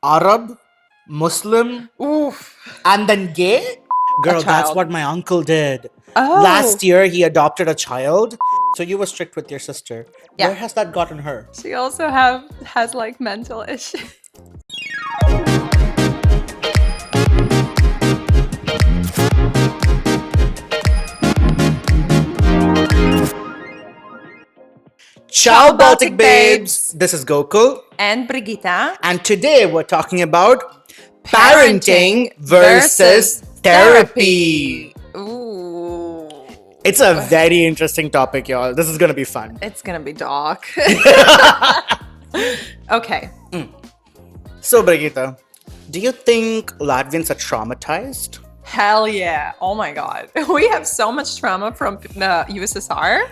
Arab, Muslim, Oof. and then gay? Girl, that's child. what my uncle did. Oh. Last year, he adopted a child. So you were strict with your sister. Yeah. Where has that gotten her? She also has like mental issues. Ciao, Baltic babes! This is Gokul. And Brigita. And today we're talking about Parenting versus therapy. Ooh. It's a very interesting topic, y'all. This is gonna be fun. It's gonna be dark. Okay. So, Brigita, do you think Latvians are traumatized? Hell yeah. Oh my god. We have so much trauma from the USSR.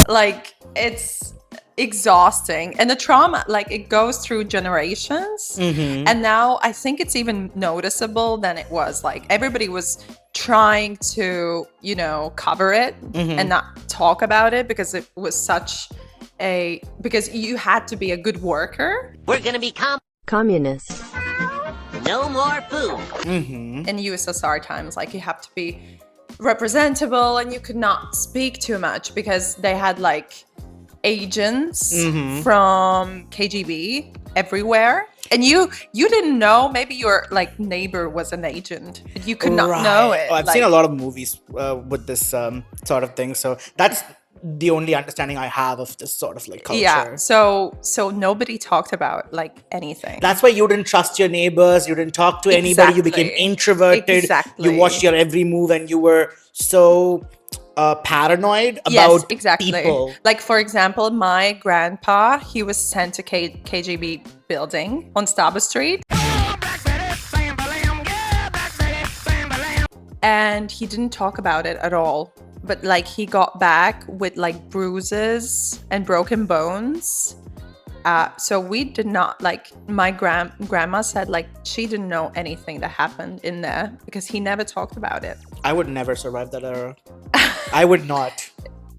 Like, it's exhausting. And the trauma, like, it goes through generations. And now I think it's even noticeable than it was. Like, everybody was trying to, cover it and not talk about it because it was such because you had to be a good worker. We're gonna become communists. no more food. In USSR times, like, you have to be representable and you could not speak too much because they had like agents from KGB everywhere, and you didn't know. Maybe your like neighbor was an agent, but you could not know it. Oh, I've seen a lot of movies with this sort of thing, so that's the only understanding I have of this sort of like culture. Yeah, so nobody talked about like anything. That's why you didn't trust your neighbors, you didn't talk to anybody, you became Exactly. introverted, Exactly. you watched your every move, and you were so paranoid about Yes, exactly. people. Like, for example, my grandpa, he was sent to KGB building on Staba Street. And he didn't talk about it at all. But like, he got back with like bruises and broken bones. So we did not, like, my grandma said like she didn't know anything that happened in there because he never talked about it. I would never survive that era. I would not.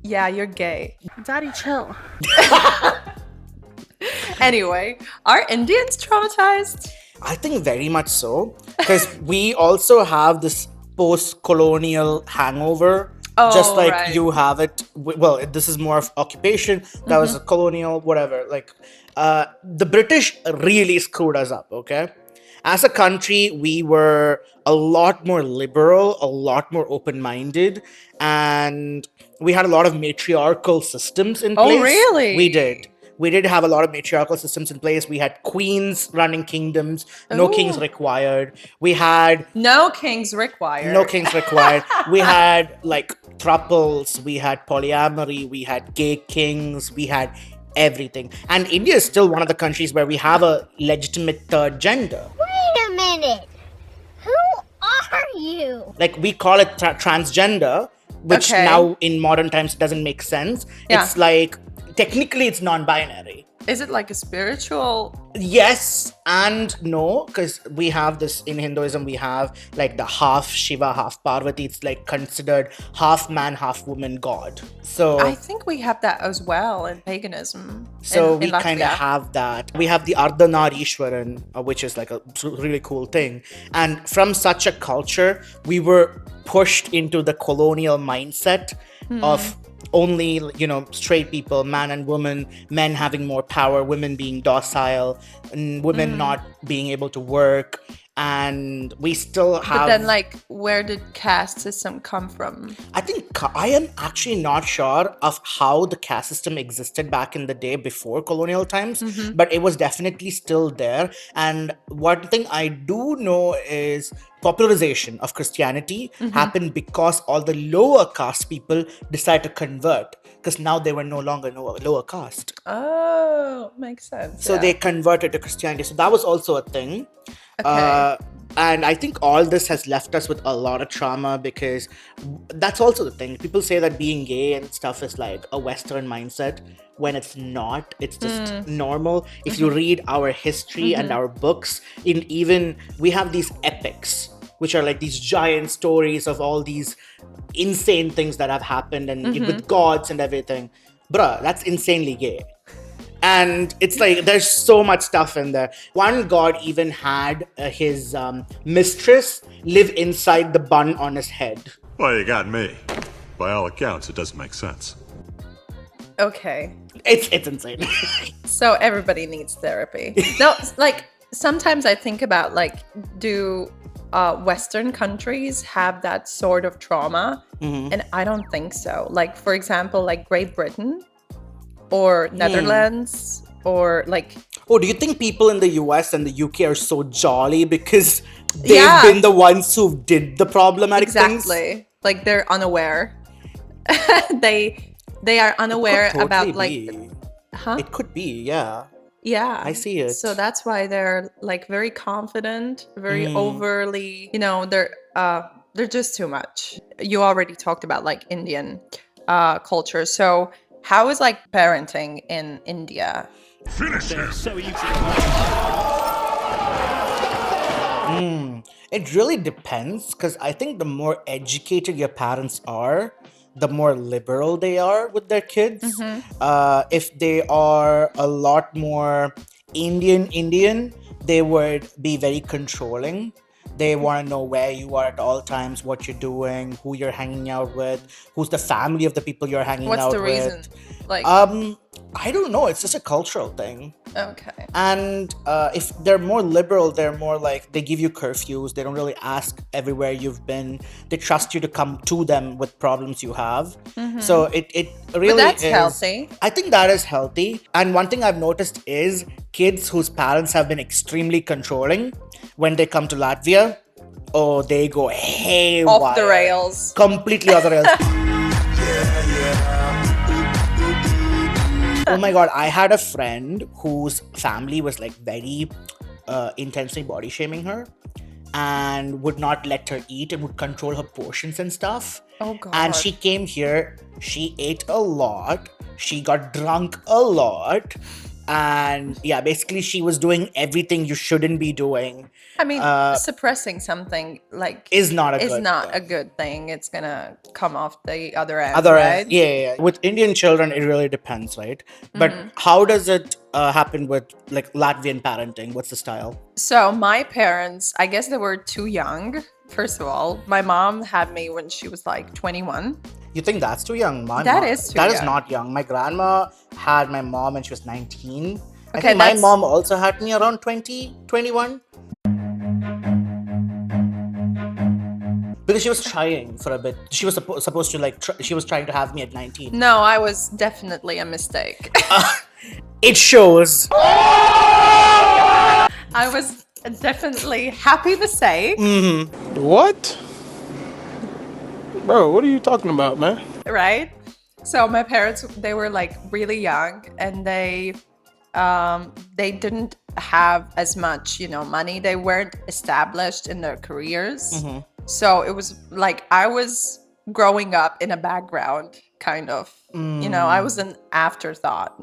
Yeah, you're gay. Daddy, chill. Anyway, are Indians traumatized? I think very much so, because we also have this post-colonial hangover. Just like right. you have it. Well, this is more of occupation. That was a colonial, whatever. Like, the British really screwed us up, okay? As a country, we were a lot more liberal, a lot more open-minded, and we had a lot of matriarchal systems in place. Oh, really? We did. We did have a lot of matriarchal systems in place. We had queens running kingdoms, no kings required. We had No kings required. no kings required. We had like thruples, we had polyamory, we had gay kings, we had everything. And India is still one of the countries where we have a legitimate third gender. Wait a minute. Who are you? Like, we call it transgender, which Okay. now in modern times doesn't make sense. Yeah. It's like, technically it's non-binary. Is it like a spiritual? Yes and no, because we have this in Hinduism, we have like the half Shiva, half Parvati. It's like considered half man, half woman god. So I think we have that as well in paganism. So in we kind of Latvia. have that. We have the Ardhanarishwaran, which is like a really cool thing. And from such a culture, we were pushed into the colonial mindset of only, straight people, man and woman, men having more power, women being docile, and women not being able to work. And we still have. But then, like, where did caste system come from? I think I am actually not sure of how the caste system existed back in the day before colonial times, but it was definitely still there. And one thing I do know is popularization of Christianity happened because all the lower caste people decided to convert, because now they were no longer lower caste. Oh, makes sense. So yeah. they converted to Christianity. So that was also a thing. Okay. And I think all this has left us with a lot of trauma, because that's also the thing. People say that being gay and stuff is like a Western mindset, when it's not. It's just normal. If you read our history and our books, we have these epics, which are like these giant stories of all these insane things that have happened and with gods and everything. bruh, that's insanely gay. And it's like there's so much stuff in there. One god even had his mistress live inside the bun on his head. Well, you got me. By all accounts, it doesn't make sense. Okay. It's insane. So everybody needs therapy. No, like sometimes I think about like, do Western countries have that sort of trauma? And I don't think so. Like, for example, like Great Britain or Netherlands or like... Oh, do you think people in the US and the UK are so jolly because they've Yeah. been the ones who did the problematic things? Exactly. Like they're unaware. They are unaware Could totally about like... be. Huh? It could be, yeah. Yeah. I see it. So that's why they're like very confident, very overly, they're just too much. You already talked about like Indian culture. So how is like parenting in India? It really depends, because I think the more educated your parents are, the more liberal they are with their kids. If they are a lot more Indian, they would be very controlling. They want to know where you are at all times, what you're doing, who you're hanging out with, who's the family of the people you're hanging What's out the with. reason? Like, I don't know. It's just a cultural thing. okay. And if they're more liberal, they're more like, they give you curfews. They don't really ask everywhere you've been. They trust you to come to them with problems you have. So it really But that's is healthy. I think that is healthy. And one thing I've noticed is kids whose parents have been extremely controlling, when they come to Latvia, oh, they go haywire. Off the rails. Completely off the rails. Oh my god, I had a friend whose family was like very intensely body shaming her and would not let her eat and would control her portions and stuff. Oh god. And she came here, she ate a lot, she got drunk a lot, and yeah, basically she was doing everything you shouldn't be doing. I mean, suppressing something like Is not a is good not thing. a good thing. It's gonna come off the other end, Other right? end, yeah. With Indian children, it really depends, right? But how does it happen with like Latvian parenting? What's the style? So my parents, I guess they were too young. First of all, my mom had me when she was like 21. You think that's too young? That is too That is young. not young. My grandma had my mom when she was 19. I Okay, think my that's- mom also had me around 20, 21. Because she was trying for a bit. She was supposed to like, she was trying to have me at 19. No, I was definitely a mistake. It shows. I was definitely happy to say, What? Bro, what are you talking about, man? right? So my parents, they were like really young and they didn't have as much, money. They weren't established in their careers. So it was like I was growing up in a background, kind of. I was an afterthought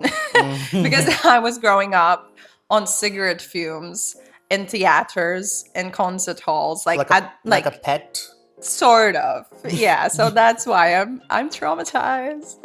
because I was growing up on cigarette fumes in theaters and concert halls, like a pet. sort of. Yeah, so that's why I'm traumatized.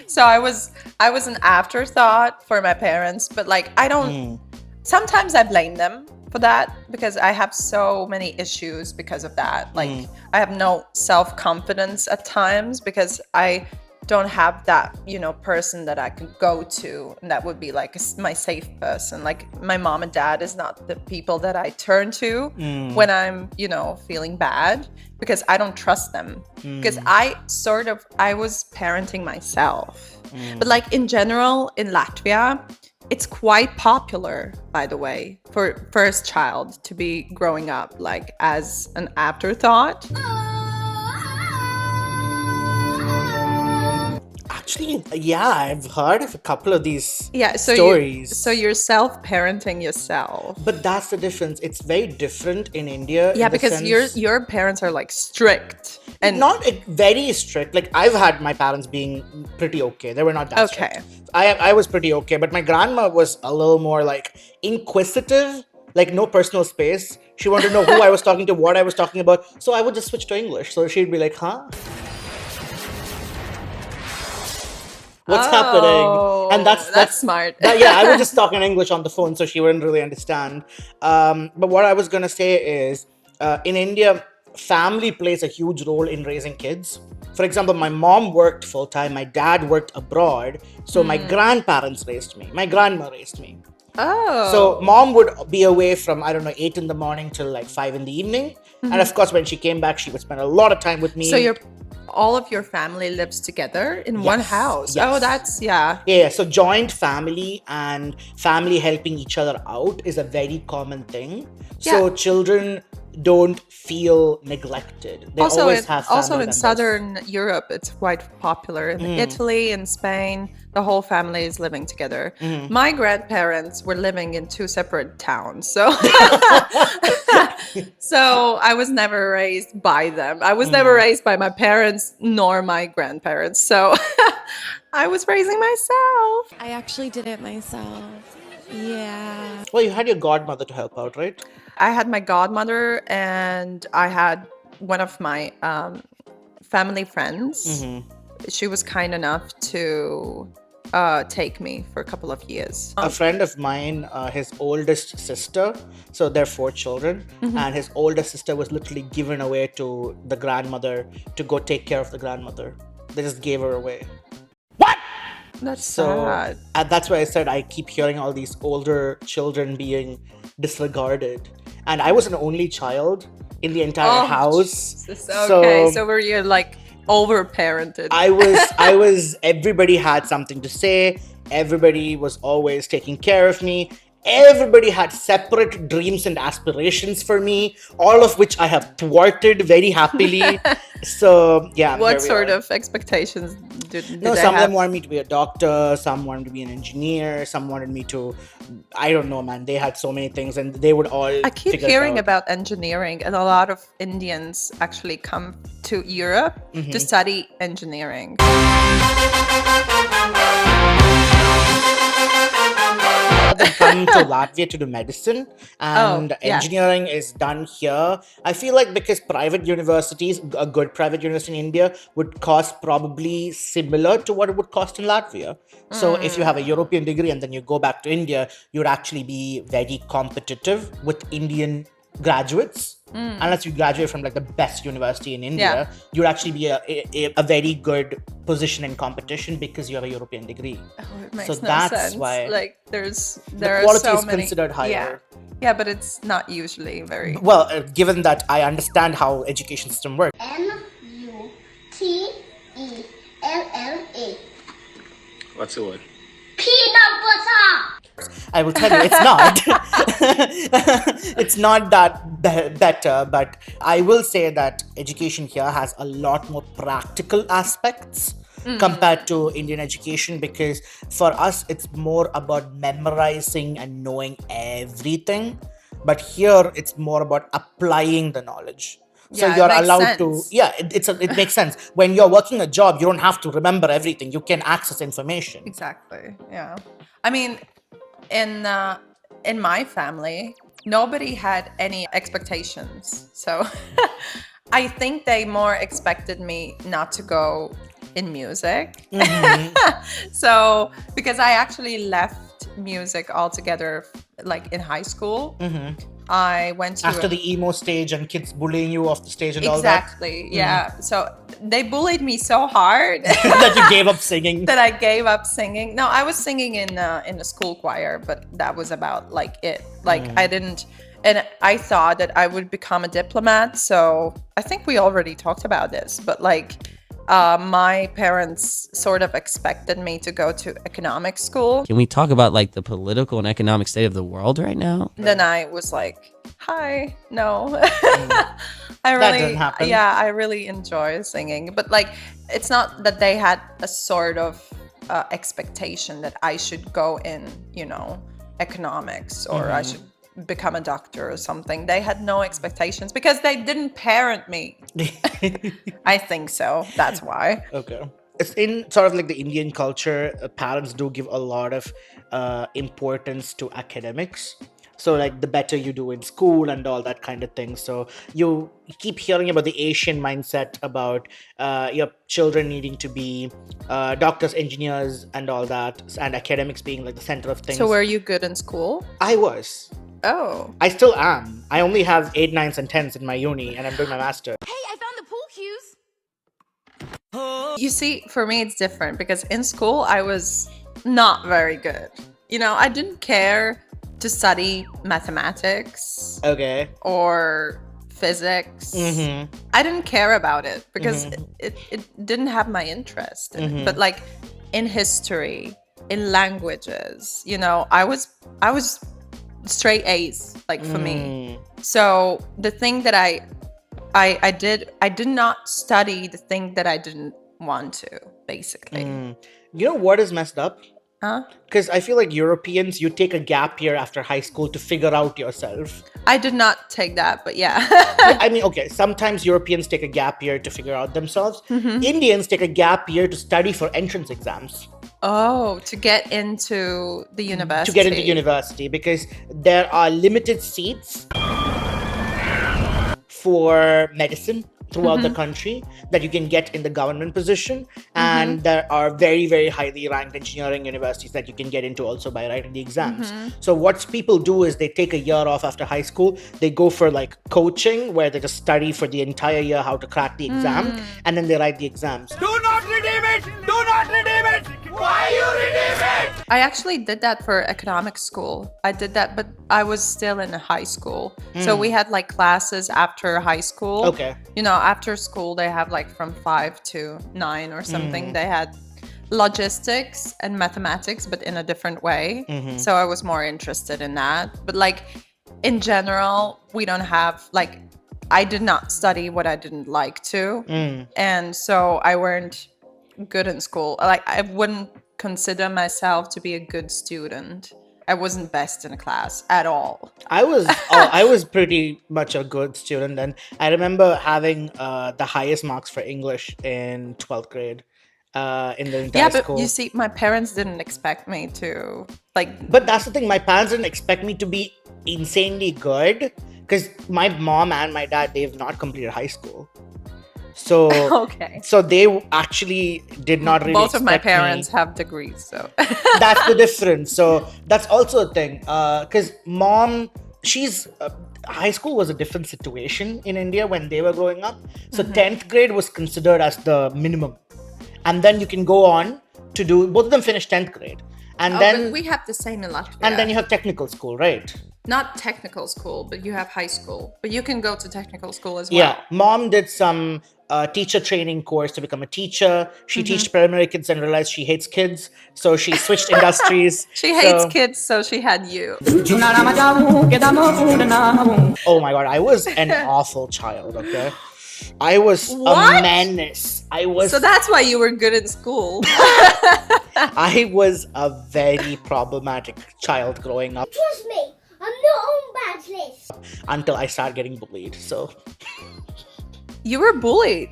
So I was an afterthought for my parents, but like I don't sometimes I blame them for that because I have so many issues because of that. Like I have no self-confidence at times because I don't have that, person that I could go to and that would be like my safe person. Like my mom and dad is not the people that I turn to when I'm, feeling bad because I don't trust them. Because I was parenting myself. But like in general in Latvia, it's quite popular, by the way, for first child to be growing up like as an afterthought. Actually, yeah, I've heard of a couple of these So stories. so you're self-parenting yourself. But that's the difference. It's very different in India. Yeah, in the because sense- your parents are like strict and not very strict. Like I've had my parents being pretty okay. They were not that Okay. strict. I was pretty okay, but my grandma was a little more like inquisitive, like no personal space. She wanted to know who I was talking to, what I was talking about. So I would just switch to English. So she'd be like, huh? What's happening? And that's smart. yeah, I was just talking English on the phone, so she wouldn't really understand. But what I was gonna say is, in India, family plays a huge role in raising kids. For example, my mom worked full time, my dad worked abroad, so my grandparents raised me, my grandma raised me. So mom would be away from, I don't know, 8 in the morning till like 5 in the evening. And of course, when she came back, she would spend a lot of time with me. So all of your family lives together in one house. Yes. Oh, that's, yeah. Yeah, so joint family and family helping each other out is a very common thing. So Yeah. children don't feel neglected. They always have family Also in members. Southern Europe, it's quite popular. In Italy and Spain, the whole family is living together. My grandparents were living in 2 separate towns, so so I was never raised by them. I was never raised by my parents nor my grandparents. So I was raising myself. I actually did it myself. Yeah. Well, you had your godmother to help out, right? I had my godmother and I had one of my family friends. She was kind enough to take me for a couple of years. A friend of mine, his oldest sister, so they're 4 children, and his oldest sister was literally given away to the grandmother to go take care of the grandmother. They just gave her away. That's So sad. and that's why I said I keep hearing all these older children being disregarded. And I was an only child in the entire house. Okay, so were you like over-parented? I was everybody had something to say. Everybody was always taking care of me. Everybody had separate dreams and aspirations for me, all of which I have thwarted very happily. So yeah. What sort of expectations did No, they some of have? them wanted me to be a doctor, some wanted to be an engineer, some wanted me to, I don't know, man. They had so many things, and they would all. I keep figure it hearing out. about engineering, and a lot of Indians actually come to Europe to study engineering. They come to Latvia to do medicine, and yeah. engineering is done here. I feel like because private universities, a good private university in India, would cost probably similar to what it would cost in Latvia. So if you have a European degree and then you go back to India, you'd actually be very competitive with Indian graduates. Unless you graduate from like the best university in India, you'd actually be a very good position in competition because you have a European degree. Oh, it makes So no that's sense. why Like there the are quality so is many, considered higher. Yeah, but it's not usually very. Well, given that I understand how education system works. Mutella. What's the word? Peanut butter. I will tell you, it's not. It's not that better, but I will say that education here has a lot more practical aspects compared to Indian education, because for us, it's more about memorizing and knowing everything. But here, it's more about applying the knowledge. So Yeah, it you're makes allowed sense. to, yeah, it makes sense. When you're working a job, you don't have to remember everything. You can access information. Exactly. Yeah. I mean, in my family, nobody had any expectations. So I think they more expected me not to go in music. So because I actually left music altogether, like in high school. I went to After the emo stage and kids bullying you off the stage and all that. exactly, yeah. So they bullied me so hard That you gave up singing. that I gave up singing. No, I was singing in a school choir, but that was about like it. Like I didn't, and I thought that I would become a diplomat. So I think we already talked about this, but like my parents sort of expected me to go to economics school. Can we talk about like the political and economic state of the world right now? Then I was like, hi, no. I That really, didn't happen. yeah, I really enjoy singing. But like, it's not that they had a sort of expectation that I should go in, you know, economics or I should become a doctor or something. They had no expectations because they didn't parent me. I think so. That's why. Okay. It's in sort of like the Indian culture, parents do give a lot of importance to academics. So like the better you do in school and all that kind of thing. So you keep hearing about the Asian mindset about your children needing to be doctors, engineers, and all that, and academics being like the center of things. So were you good in school? I was. Oh. I still am. I only have 8, 9s, and 10s in my uni, and I'm doing my master. Hey, I found the pool cues. You see, for me, it's different because in school, I was not very good. You know, I didn't care to study mathematics Okay. or physics. Mm-hmm. I didn't care about it because it didn't have my interest in it. But like in history, in languages, you know, I was straight A's, like for me. So the thing that I did not study the thing that I didn't want to, basically. You know what is messed up? Huh? Because I feel like Europeans, you take a gap year after high school to figure out yourself. I did not take that, but yeah. I mean, okay, sometimes Europeans take a gap year to figure out themselves. Indians take a gap year to study for entrance exams. Oh, to get into the university. To get into university, because there are limited seats for medicine throughout the country that you can get in the government position, and there are very, very highly ranked engineering universities that you can get into also by writing the exams. So what people do is they take a year off after high school, they go for like coaching where they just study for the entire year how to crack the exam, and then they write the exams. Do not redeem it! Do not redeem it! Why you redeem it? I actually did that for economic school. I did that, but I was still in high school. So we had like classes after high school. Okay. You know, after school, they have like from 5 to 9 or something. They had logistics and mathematics, but in a different way. So I was more interested in that. But like in general, we don't have like, I did not study what I didn't like to. And so I weren't good in school. Like I wouldn't consider myself to be a good student. I wasn't best in a class at all. I was pretty much a good student, and I remember having the highest marks for English in 12th grade in the entire But school. you see, my parents didn't expect me to like. But that's the thing, my parents didn't expect me to be insanely good because my mom and my dad, they've not completed high school. So Okay. so they actually did not really Both of my expect me- parents have degrees, so. That's the difference. So that's also a thing. Because mom, she's high school was a different situation in India when they were growing up. So 10th grade was considered as the minimum, and then you can go on to do. Both of them finished 10th grade, and then but we have the same in Latvia. and then you have technical school, right? Not technical school, but you have high school. But you can go to technical school as well. Yeah, mom did some teacher training course to become a teacher. She teached primary kids and realized she hates kids, so she switched industries. She hates So- kids, so she had you. Oh my god, I was an awful child, okay? I was What? a menace. So that's why you were good in school. I was a very problematic child growing up Trust me, I'm not on bad list. until I started getting bullied. So You were bullied.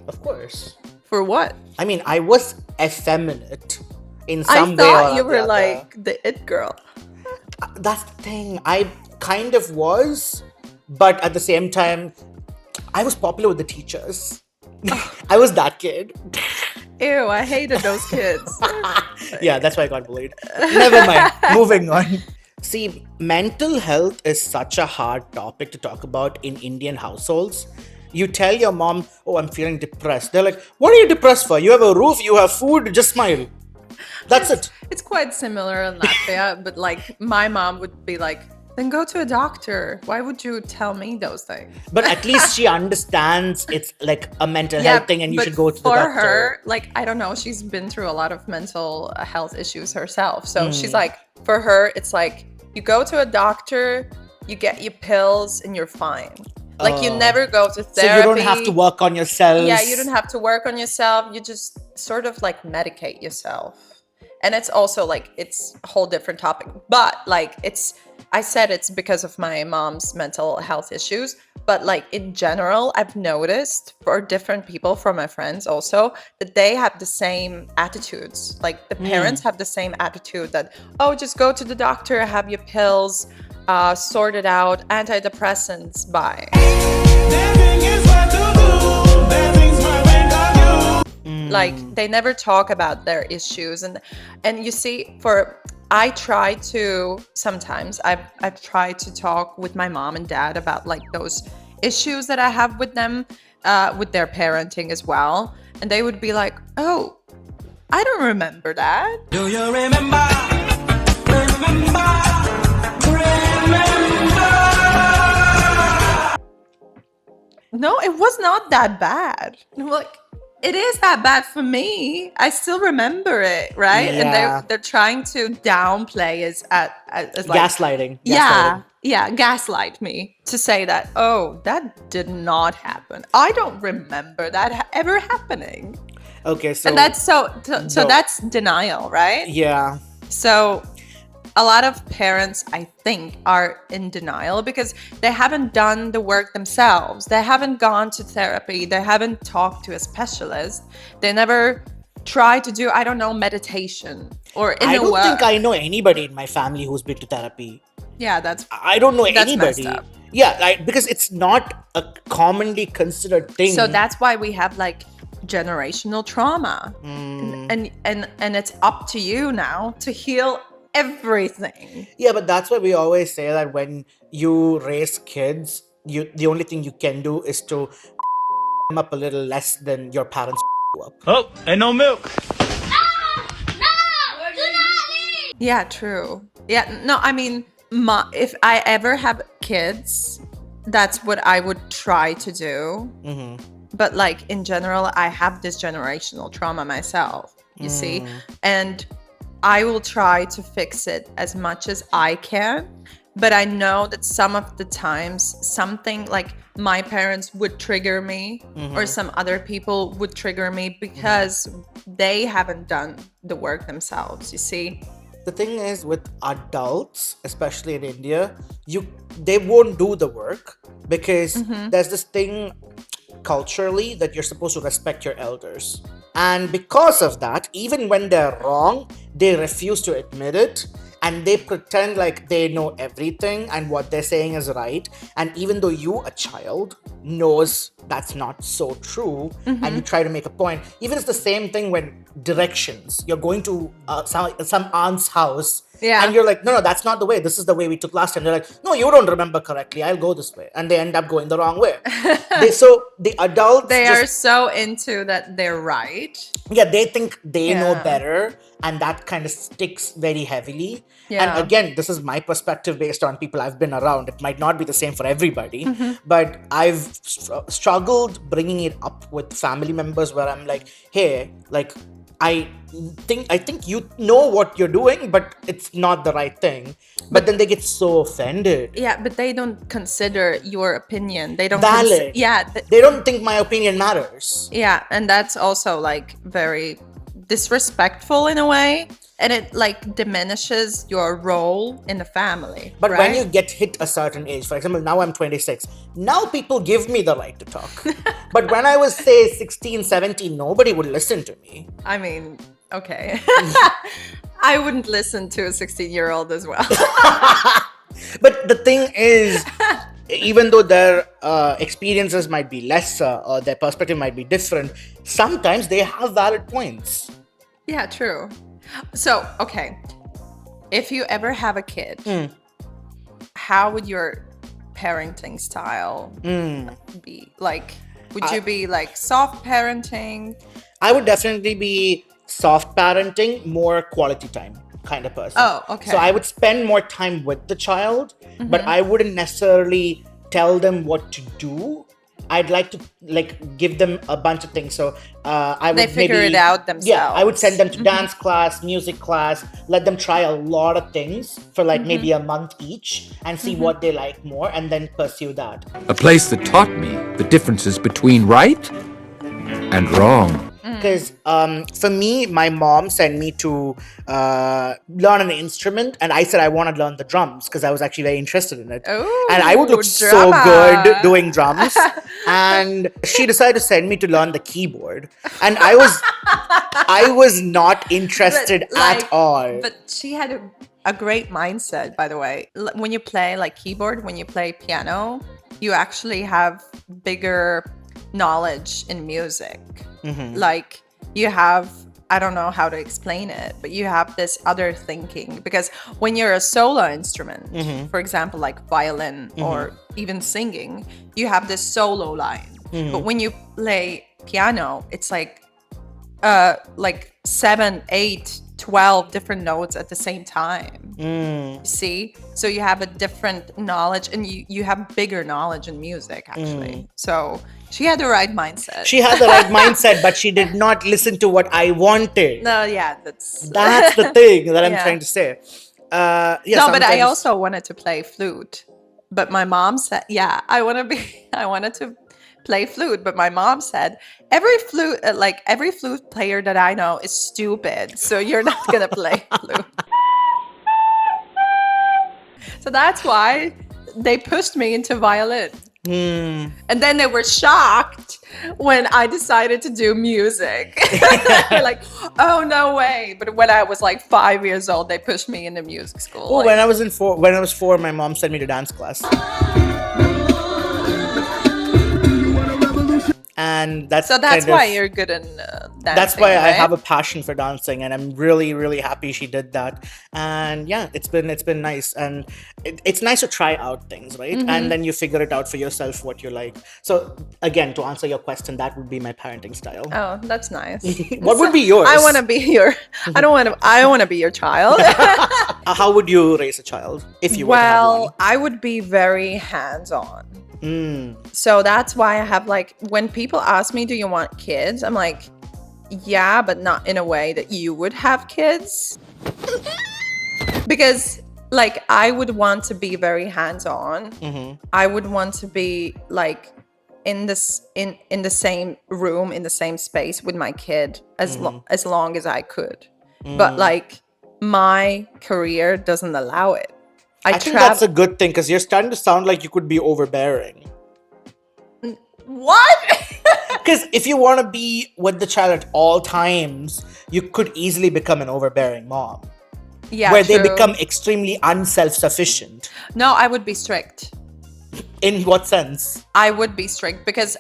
of course. For what? I mean, I was effeminate in I some way. thought or you the were other. like the it girl. That's the thing. I kind of was, but at the same time, I was popular with the teachers. I was that kid. Ew, I hated those kids. Yeah, that's why I got bullied. Never mind. Moving on. See, mental health is such a hard topic to talk about in Indian households. You tell your mom, oh, I'm feeling depressed. They're like, what are you depressed for? You have a roof, you have food, just smile. That's it. It's quite similar in Latvia, but like my mom would be like, then go to a doctor. Why would you tell me those things? But at least she understands it's like a mental health thing and you but should go to the for doctor. her, like, I don't know, she's been through a lot of mental health issues herself. So she's like, for her, it's like, you go to a doctor, you get your pills, and you're fine. Like, you never go to therapy. So you don't have to work on yourself. Yeah, you don't have to work on yourself. You just sort of like medicate yourself. And it's also like, it's a whole different topic. But like, it's I said it's because of my mom's mental health issues, but like in general, I've noticed for different people, from my friends also, that they have the same attitudes. Like the parents have the same attitude that, oh, just go to the doctor, have your pills, sort it out, antidepressants, bye. Like they never talk about their issues, and you see, I try to sometimes I've tried to talk with my mom and dad about like those issues that I have with them, with their parenting as well, and they would be like, "Oh, I don't remember that." Do you remember? Remember? No, it was not that bad. I'm like, it is that bad for me. I still remember it, right? Yeah. And they're trying to downplay as like Gaslighting. yeah, gaslight me to say that, oh, that did not happen. I don't remember that ever happening. Okay, so And that's so that's denial, right? yeah. So a lot of parents, I think, are in denial because they haven't done the work themselves. They haven't gone to therapy. They haven't talked to a specialist. They never try to do, I don't know, meditation or I don't think I know anybody in my family who's been to therapy. Yeah, that's I don't know That's anybody. messed up. Yeah, because it's not a commonly considered thing. so that's why we have like generational trauma. And it's up to you now to heal everything. Yeah, but that's why we always say that when you raise kids, the only thing you can do is to them up a little less than your parents you up. Oh, and no milk. Yeah, true. Yeah, no, I mean, if I ever have kids, that's what I would try to do. But like in general, I have this generational trauma myself, you see, and I will try to fix it as much as I can. But I know that some of the times something like my parents would trigger me or some other people would trigger me because they haven't done the work themselves, you see. The thing is with adults, especially in India, they won't do the work because there's this thing culturally that you're supposed to respect your elders. And because of that, even when they're wrong, they refuse to admit it. And they pretend like they know everything and what they're saying is right. And even though you, a child, knows that's not so true, and you try to make a point, even it's the same thing when directions. You're going to some aunt's house, and you're like, no, that's not the way. This is the way we took last time. They're like, no, you don't remember correctly. I'll go this way. And they end up going the wrong way. So the adults... They are so into that they're right. Yeah, they think they know better, and that kind of sticks very heavily. And again, this is my perspective based on people I've been around. It might not be the same for everybody, but I've struggled bringing it up with family members where I'm like, hey, like, I think you know what you're doing, but it's not the right thing. But then they get so offended. Yeah, but they don't consider your opinion. They don't valid. They don't think my opinion matters. Yeah, and that's also like very disrespectful in a way, and it like diminishes your role in the family. But right? when you get hit a certain age, for example, now I'm 26, now people give me the right to talk. But when I was, say, 16, 17, nobody would listen to me. I mean, okay. I wouldn't listen to a 16-year-old as well. But the thing is, even though their experiences might be lesser or their perspective might be different, sometimes they have valid points. Yeah, true. So, okay. If you ever have a kid, how would your parenting style be? Like, would you be like soft parenting? I would definitely be soft parenting, more quality time kind of person. Oh, okay. So I would spend more time with the child, but I wouldn't necessarily tell them what to do. I'd like to give them a bunch of things. So I would they figure it out themselves. Yeah, I would send them to dance class, music class, let them try a lot of things for maybe a month each and see what they like more and then pursue that. A place that taught me the differences between right and wrong. Because for me, my mom sent me to learn an instrument, and I said I want to learn the drums because I was actually very interested in it. And I would look so good doing drums. And she decided to send me to learn the keyboard, and I was not interested at all. But she had a great mindset, by the way. When you play like keyboard, when you play piano, you actually have bigger knowledge in music. Like you have, I don't know how to explain it, but you have this other thinking, because when you're a solo instrument, for example, like violin or even singing, you have this solo line. But when you play piano, it's like 7, 8, 12 different notes at the same time. See? So you have a different knowledge, and you have bigger knowledge in music, actually. So she had the right mindset. She had the right mindset, but she did not listen to what I wanted. No, yeah, that's the thing that I'm trying to say. No, but I also wanted to play flute. But my mom said, I wanted to play flute, but my mom said every flute player that I know is stupid, so you're not gonna play flute. So that's why they pushed me into violin. And then they were shocked when I decided to do music. They're like, oh, no way. But when I was like 5 years old, they pushed me into music school. Oh, when I was 4, my mom sent me to dance class. And that's why you're good in dancing. That's why right? I have a passion for dancing, and I'm really, really happy she did that. And yeah, it's been nice, and it's nice to try out things, right? And then you figure it out for yourself what you like. So again, to answer your question, that would be my parenting style. Oh, that's nice. What would be yours? I want to be your. I want to be your child. How would you raise a child if you were to have one? I would be very hands-on. So that's why I have, like, when people ask me, do you want kids? I'm like, yeah, but not in a way that you would have kids. Because, like, I would want to be very hands-on. I would want to be, like, in the same room, in the same space with my kid as long as I could. But, like, my career doesn't allow it. I think that's a good thing, because you're starting to sound like you could be overbearing. What? Because if you want to be with the child at all times, you could easily become an overbearing mom. Yeah, where true. they become extremely unself-sufficient. No, I would be strict. In what sense? I would be strict because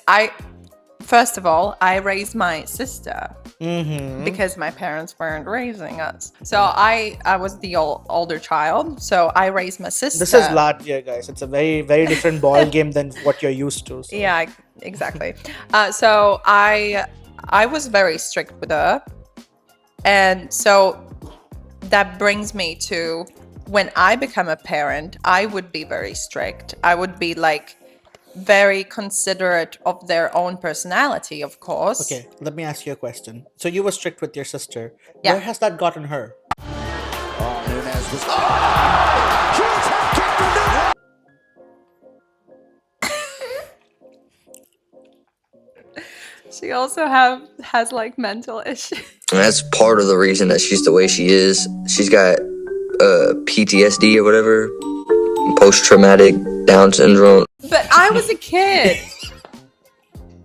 first of all, I raised my sister because my parents weren't raising us. So I was the older child. So I raised my sister. This is Latvia, guys. It's a very, very different ball game than what you're used to. So. Yeah, exactly. So I was very strict with her. And so that brings me to when I become a parent, I would be very strict. I would be like very considerate of their own personality, of course. Okay, let me ask you a question. So you were strict with your sister. Yeah. Where has that gotten her? She also has like mental issues. And that's part of the reason that she's the way she is. She's got PTSD or whatever, post-traumatic Down syndrome. But I was a kid.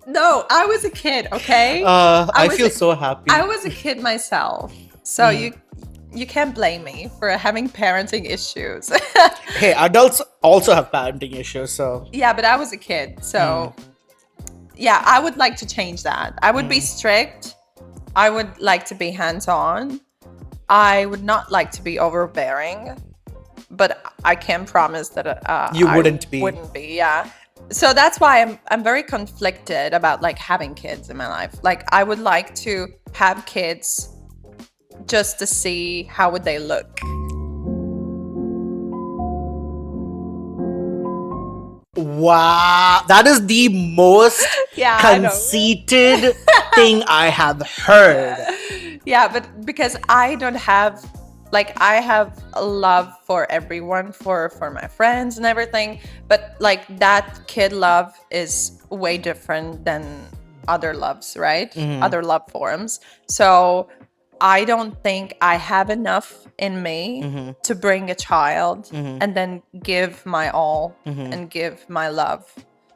No, I was a kid, okay? I feel so happy. I was a kid myself. So you can't blame me for having parenting issues. Hey, adults also have parenting issues, so... Yeah, but I was a kid, so... Yeah, I would like to change that. I would be strict. I would like to be hands-on. I would not like to be overbearing. But I can promise that you wouldn't be. Wouldn't be, yeah. So that's why I'm very conflicted about like having kids in my life. Like I would like to have kids just to see how would they look. Wow, that is the most conceited thing I have heard. Yeah, but because I don't have, like, I have a love for everyone, for my friends and everything, but like that kid love is way different than other loves, right? Other love forms. So I don't think I have enough in me to bring a child and then give my all and give my love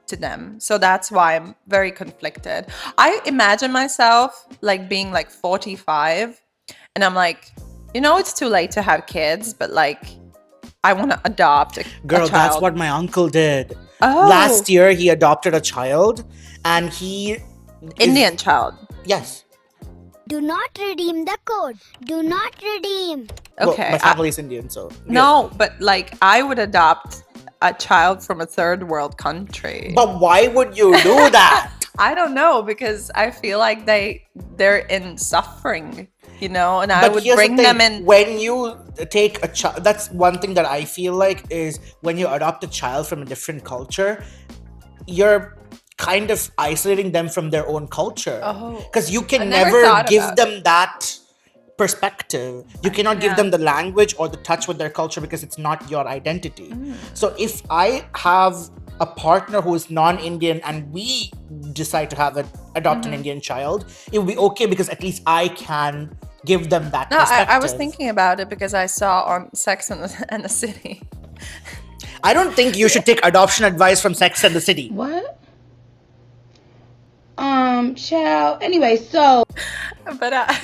to them. So that's why I'm very conflicted. I imagine myself like being like 45 and I'm like, it's too late to have kids, but like I want to adopt a Girl, child. that's what my uncle did. Oh. Last year, he adopted a child, and he... Indian child. Yes. Do not redeem the code. Do not redeem. Okay. Well, my family is Indian, so... No, but like I would adopt a child from a third world country. But why would you do that? I don't know, because I feel like they're in suffering, and I would here's the bring thing, them in. When you take a child, that's one thing that I feel like is when you adopt a child from a different culture, you're kind of isolating them from their own culture. Oh. Because you can I never never thought give about them that perspective. You cannot give them the language or the touch with their culture because it's not your identity. So if I have a partner who is non-Indian and we decide to adopt an Indian child, it will be okay because at least I can give them that perspective. I was thinking about it because I saw on Sex and the City. I don't think you should take adoption advice from Sex and the City. What? Child. Anyway, so. But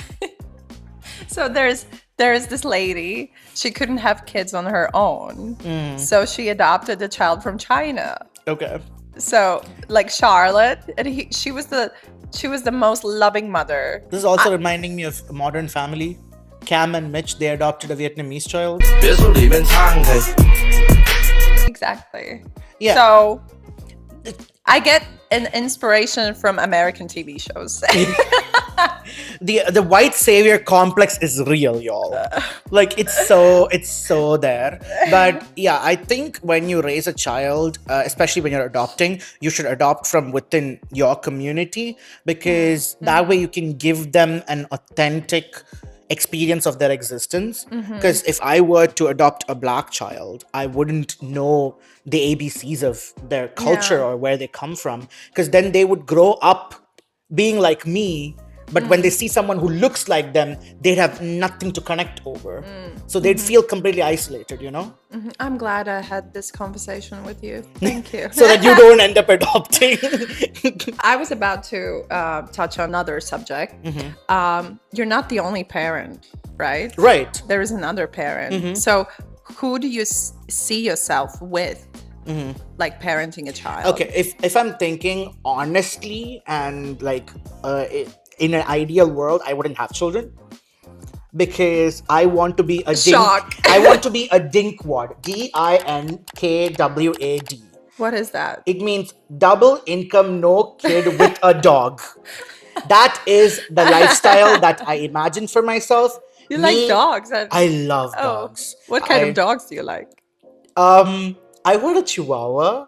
so there's this lady. She couldn't have kids on her own, so she adopted a child from China. Okay. So like Charlotte, and she was the most loving mother. This is also reminding me of Modern Family. Cam and Mitch, they adopted a Vietnamese child. Exactly. Yeah. So I get an inspiration from American TV shows. The white savior complex is real, y'all. Like it's so there. But yeah, I think when you raise a child, especially when you're adopting, you should adopt from within your community because that way you can give them an authentic experience of their existence. Because if I were to adopt a black child, I wouldn't know the ABCs of their culture or where they come from, because then they would grow up being like me, but when they see someone who looks like them, they'd have nothing to connect over. So they'd feel completely isolated, I'm glad I had this conversation with you. Thank you. So that you don't end up adopting. I was about to touch on another subject. You're not the only parent, right? Right. There is another parent. So who do you see yourself with, like parenting a child? Okay, if I'm thinking honestly and like in an ideal world, I wouldn't have children because I want to be a Shock. I want to be a dinkwad. DINKWAD. What is that? It means double income, no kid with a dog. That is the lifestyle that I imagine for myself. You like dogs? I love dogs. What kind of dogs do you like? I want a Chihuahua.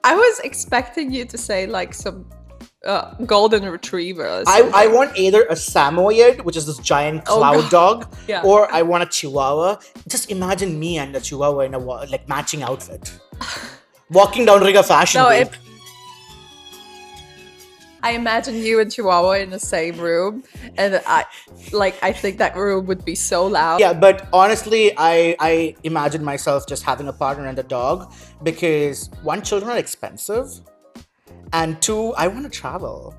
I was expecting you to say like some golden retrievers. I want either a Samoyed, which is this giant cloud dog, or I want a Chihuahua. Just imagine me and a Chihuahua in a like matching outfit, walking down Riga Fashion Week. I imagine you and Chihuahua in the same room, and I think that room would be so loud. Yeah, but honestly, I imagine myself just having a partner and a dog because one, children are expensive, and two, I want to travel.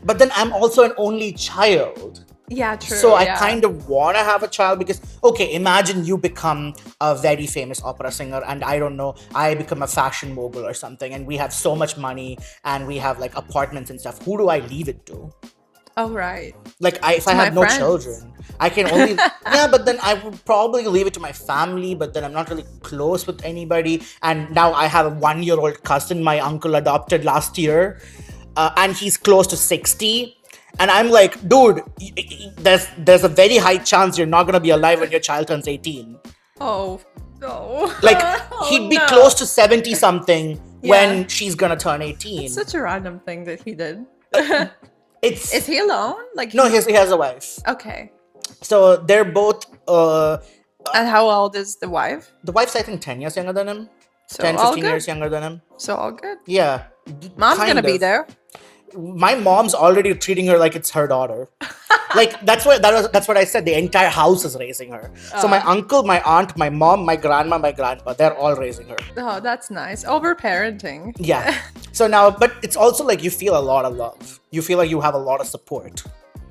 But then I'm also an only child. Yeah, true. So I kind of want to have a child because, okay, imagine you become a very famous opera singer and I don't know, I become a fashion mogul or something and we have so much money and we have like apartments and stuff. Who do I leave it to? Oh, right. Like if I have no children, I can only, but then I would probably leave it to my family, but then I'm not really close with anybody. And now I have a 1-year-old cousin my uncle adopted last year and he's close to 60. And I'm like, dude, there's a very high chance you're not going to be alive when your child turns 18. Oh, no. Like, he'd be close to 70-something when she's going to turn 18. It's such a random thing that he did. Is he alone? Like no, he has a wife. Okay. So they're both... and how old is the wife? The wife's, I think, 10 years younger than him. So 10, all 15 good. years younger than him. So all good. Yeah. Mom's kind gonna be of. there. My mom's already treating her like it's her daughter. Like that's what I said. The entire house is raising her. So my uncle, my aunt, my mom, my grandma, my grandpa, they're all raising her. Oh, that's nice. Overparenting. Yeah. So now, but it's also like you feel a lot of love. You feel like you have a lot of support.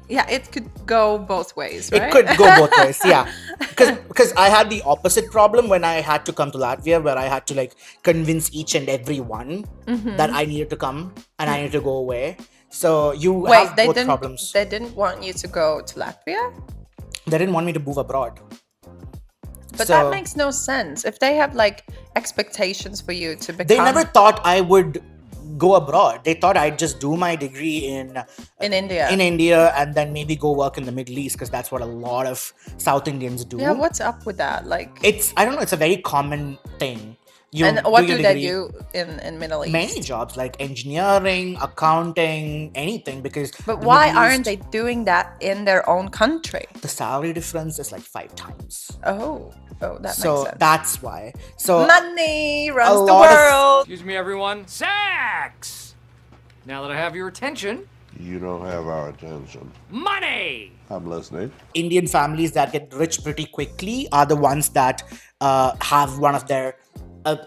Yeah, it could go both ways, right? It could go both ways, yeah. Because I had the opposite problem when I had to come to Latvia, where I had to like convince each and every one that I needed to come and I needed to go away. So you have both problems. They didn't want you to go to Latvia? They didn't want me to move abroad. But that makes no sense. If they have like expectations for you to become... They never thought I would go abroad. They thought I'd just do my degree in India. In India and then maybe go work in the Middle East, because that's what a lot of South Indians do. Yeah, what's up with that? Like, I don't know, it's a very common thing. And what do they do in Middle East? Many jobs like engineering, accounting, anything, because... But why aren't they doing that in their own country? The salary difference is like 5 times. Oh, that makes sense. So that's why. So money runs the world. Excuse me, everyone. Sex! Now that I have your attention... You don't have our attention. Money! I'm listening. Indian families that get rich pretty quickly are the ones that have one of their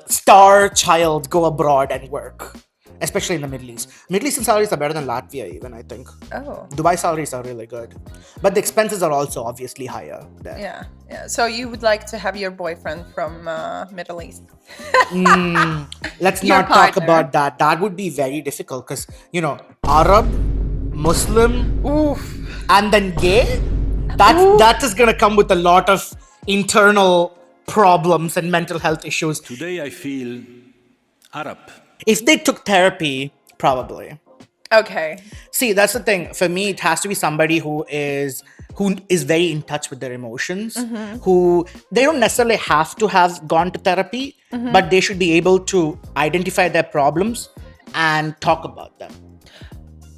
star child go abroad and work, especially in the Middle East. Middle Eastern salaries are better than Latvia even, I think. Oh. Dubai salaries are really good. But the expenses are also obviously higher there. Yeah. So you would like to have your boyfriend from Middle East? Let's not talk about that. That would be very difficult because, Arab, Muslim, and then gay, that is going to come with a lot of internal problems and mental health issues. Today I feel Arab. If they took therapy, probably. Okay. See, that's the thing. For me, it has to be somebody who is very in touch with their emotions, who they don't necessarily have to have gone to therapy, but they should be able to identify their problems and talk about them.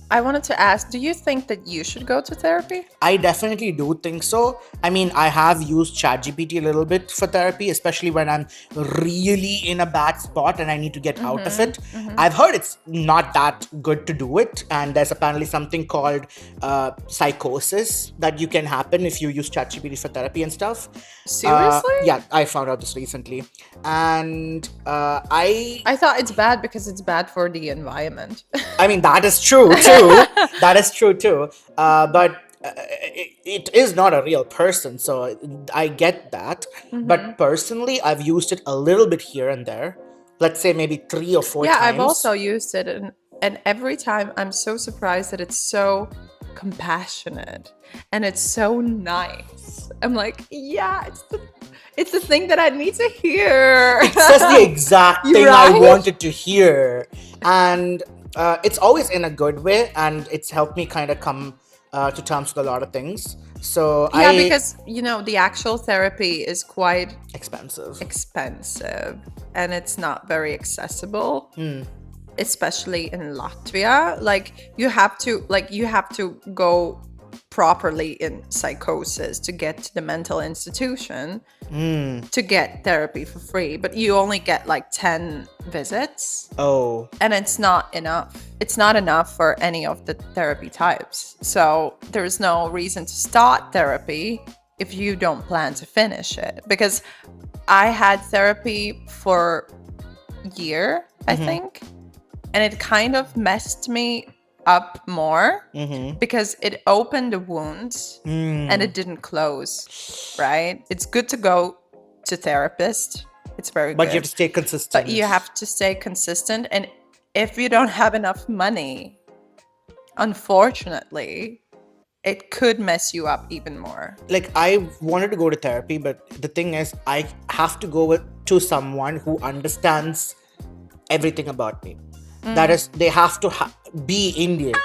I wanted to ask, do you think that you should go to therapy? I definitely do think so. I mean, I have used ChatGPT a little bit for therapy, especially when I'm really in a bad spot and I need to get out of it. I've heard it's not that good to do it. And there's apparently something called psychosis that you can happen if you use ChatGPT for therapy and stuff. Seriously? Yeah, I found out this recently. And I thought it's bad because it's bad for the environment. I mean, that is true too. That is true too. But it is not a real person, so I get that. But personally, I've used it a little bit here and there. Let's say maybe 3 or 4 times. Yeah, I've also used it, and every time I'm so surprised that it's so compassionate and it's so nice. I'm like, yeah, it's the thing that I need to hear. It says the exact thing I wanted to hear. And it's always in a good way, and it's helped me kind of come to terms with a lot of things. So yeah, because the actual therapy is quite expensive, and it's not very accessible, especially in Latvia. Like you have to go properly in psychosis to get to the mental institution to get therapy for free, but you only get like 10 visits. And it's not enough. It's not enough for any of the therapy types. So there's no reason to start therapy if you don't plan to finish it. Because I had therapy for a year, I think, and it kind of messed me up more because it opened the wounds and it didn't close, right? It's good to go to therapist. It's very good. But you have to stay consistent. But you have to stay consistent. And if you don't have enough money, unfortunately, it could mess you up even more. Like, I wanted to go to therapy, but the thing is, I have to go to someone who understands everything about me. That is, they have to be Indian.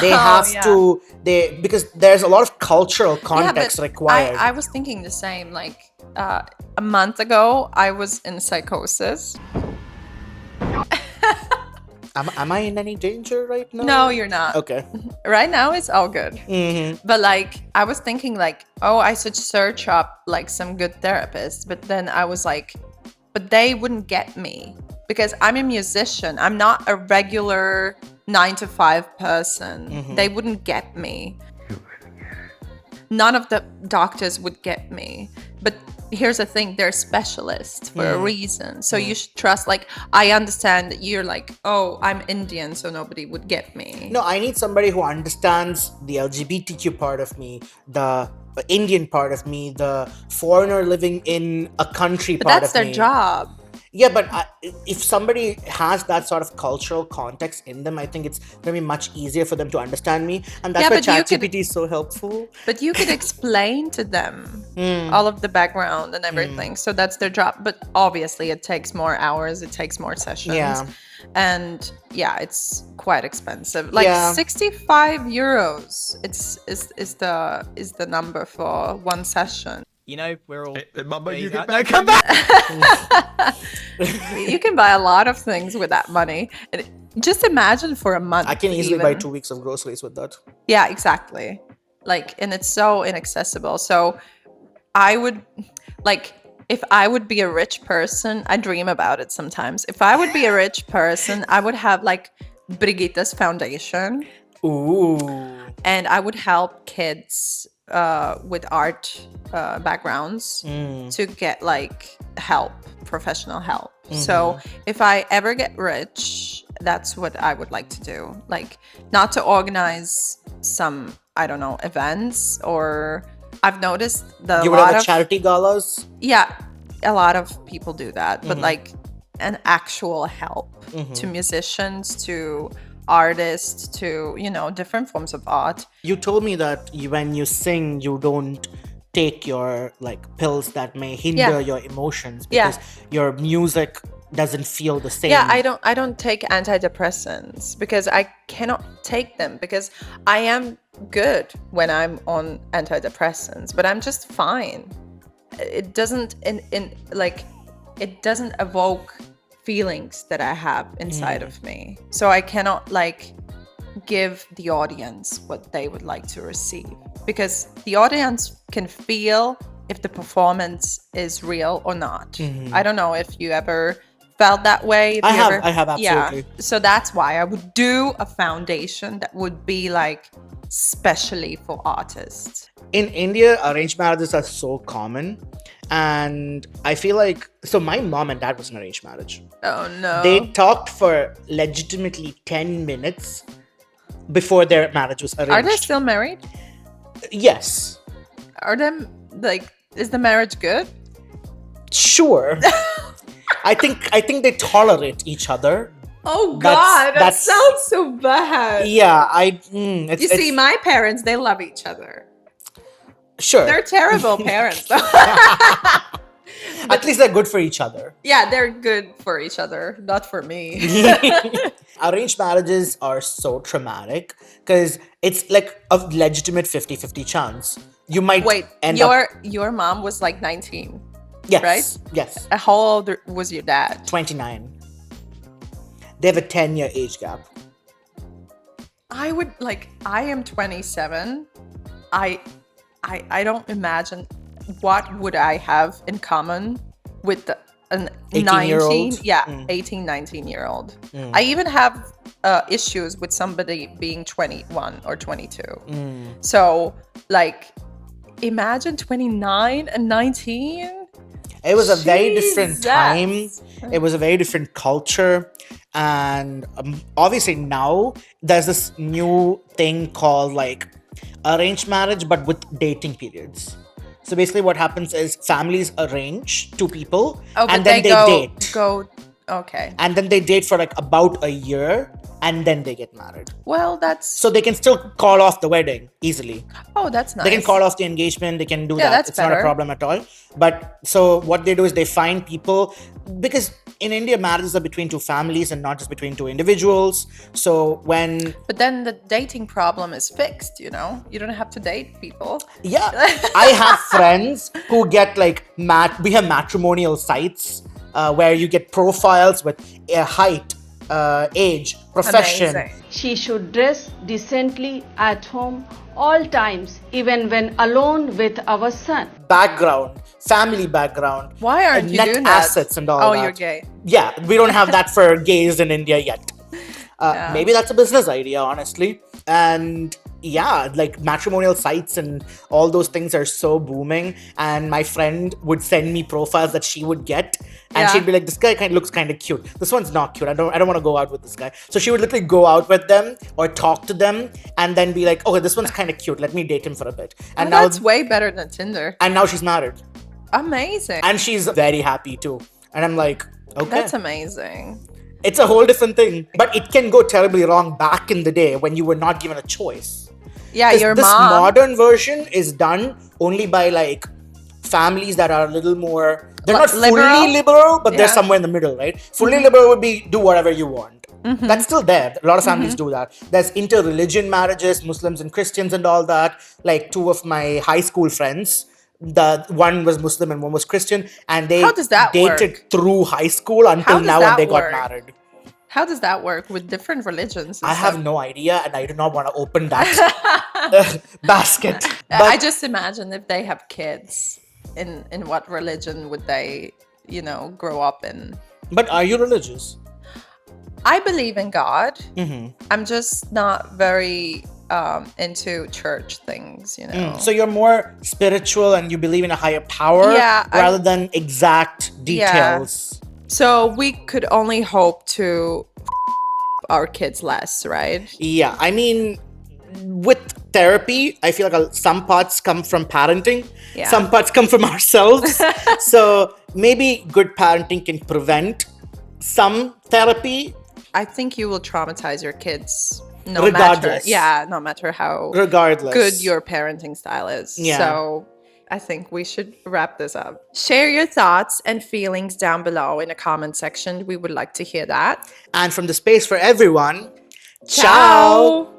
They have to, because there's a lot of cultural context required. I was thinking the same. Like a month ago, I was in psychosis. Am I in any danger right now? No, you're not. Okay. Right now it's all good. But like I was thinking like, oh, I should search up like some good therapists, but then I was like, but they wouldn't get me because I'm a musician. I'm not a regular 9-to-5 person. They wouldn't get me. None of the doctors would get me. But here's the thing, they're specialists for a reason. So you should trust, like, I understand that you're like, oh, I'm Indian, so nobody would get me. No, I need somebody who understands the LGBTQ part of me, the Indian part of me, the foreigner living in a country But part that's of me. their job. Yeah, but if somebody has that sort of cultural context in them, I think it's going to be much easier for them to understand me. And that's why ChatGPT is so helpful. But you could explain to them all of the background and everything. So that's their job. But obviously it takes more hours. It takes more sessions. Yeah. And yeah, it's quite expensive. Like 65 euros is the number for one session. You know, we're all. Mama, you get No, back. come back. You can buy a lot of things with that money. And just imagine for a month. I can easily buy 2 weeks of groceries with that. Yeah, exactly. Like, and it's so inaccessible. So I would, like, if I would be a rich person, I dream about it sometimes. If I would be a rich person, I would have like Brigita's foundation. Ooh. And I would help kids with art backgrounds to get like help, professional help. So if I ever get rich, that's what I would like to do. Like, not to organize some, I don't know, events, or I've noticed that You would have charity galas? Yeah, a lot of people do that, but like an actual help to musicians, to artists, to, you know, different forms of art. You told me that when you sing, you don't take your like pills that may hinder your emotions because your music doesn't feel the same. Yeah, I don't take antidepressants because I cannot take them because I am good when I'm on antidepressants, but I'm just fine. It doesn't it doesn't evoke feelings that I have inside of me. So I cannot like give the audience what they would like to receive, because the audience can feel if the performance is real or not. I don't know if you ever felt that way. I have absolutely. Yeah. So that's why I would do a foundation that would be like specially for artists. In India, arranged marriages are so common. And I feel like, so my mom and dad was an arranged marriage. Oh no. They talked for legitimately 10 minutes before their marriage was arranged. Are they still married? Yes. Are them like, is the marriage good? Sure. I think they tolerate each other. Oh God, that sounds so bad. Yeah, you see, my parents, they love each other. Sure. They're terrible parents, though. At least they're good for each other. Yeah, they're good for each other, not for me. Arranged marriages are so traumatic because it's like a legitimate 50-50 chance. You might your mom was like 19. Yes. Right? Yes. How old was your dad? 29. They have a 10-year age gap. I am 27. I don't imagine what would I have in common with an 18-year-old? 18, 19-year-old. I even have issues with somebody being 21 or 22. So, like, imagine 29 and 19. It was a very different time. It was a very different culture. And obviously now there's this new thing called like arranged marriage, but with dating periods. So basically what happens is families arrange two people and then they date. Okay. And then they date for like about a year and then they get married. Well, that's... So they can still call off the wedding easily. Oh, that's nice. They can call off the engagement. They can do that. That's it's not a problem at all. But so what they do is they find people, because in India, marriages are between two families and not just between two individuals. So when... But then the dating problem is fixed, you know? You don't have to date people. Yeah. I have friends who get like, we have matrimonial sites where you get profiles with height, age, profession. Amazing. She should dress decently at home all times, even when alone with our son. Background, family background. Why aren't you net doing that? assets and all Oh, that. you're gay. Yeah, we don't have that for gays in India yet. Maybe that's a business idea, honestly. And yeah, like matrimonial sites and all those things are so booming. And my friend would send me profiles that she would get, and she'd be like, "This guy looks kind of cute. This one's not cute. I don't want to go out with this guy." So she would literally go out with them or talk to them, and then be like, "Okay, this one's kind of cute. Let me date him for a bit." And now that's way better than Tinder. And now she's married. Amazing. And she's very happy too. And I'm like, okay. That's amazing. It's a whole different thing. But it can go terribly wrong back in the day when you were not given a choice. Yeah, your this mom. modern version is done only by like families that are a little more, they're not fully liberal, but they're somewhere in the middle, right? Fully liberal would be do whatever you want. That's still there. A lot of families do that. There's inter-religion marriages, Muslims and Christians and all that. Like two of my high school friends, the one was Muslim and one was Christian, and they How does that dated work? through high school until now when they got married. How does that work with different religions? I have no idea, and I do not want to open that basket. But I just imagine if they have kids, in what religion would they, grow up in? But are you religious? I believe in God. Mm-hmm. I'm just not very into church things, So you're more spiritual and you believe in a higher power rather than exact details. So we could only hope to our kids less, right? Yeah, I mean, with therapy, I feel like some parts come from parenting, some parts come from ourselves. So maybe good parenting can prevent some therapy. I think you will traumatize your kids regardless. No matter how regardless good your parenting style is. Yeah. So I think we should wrap this up. Share your thoughts and feelings down below in the comment section. We would like to hear that. And from the space for everyone, Ciao.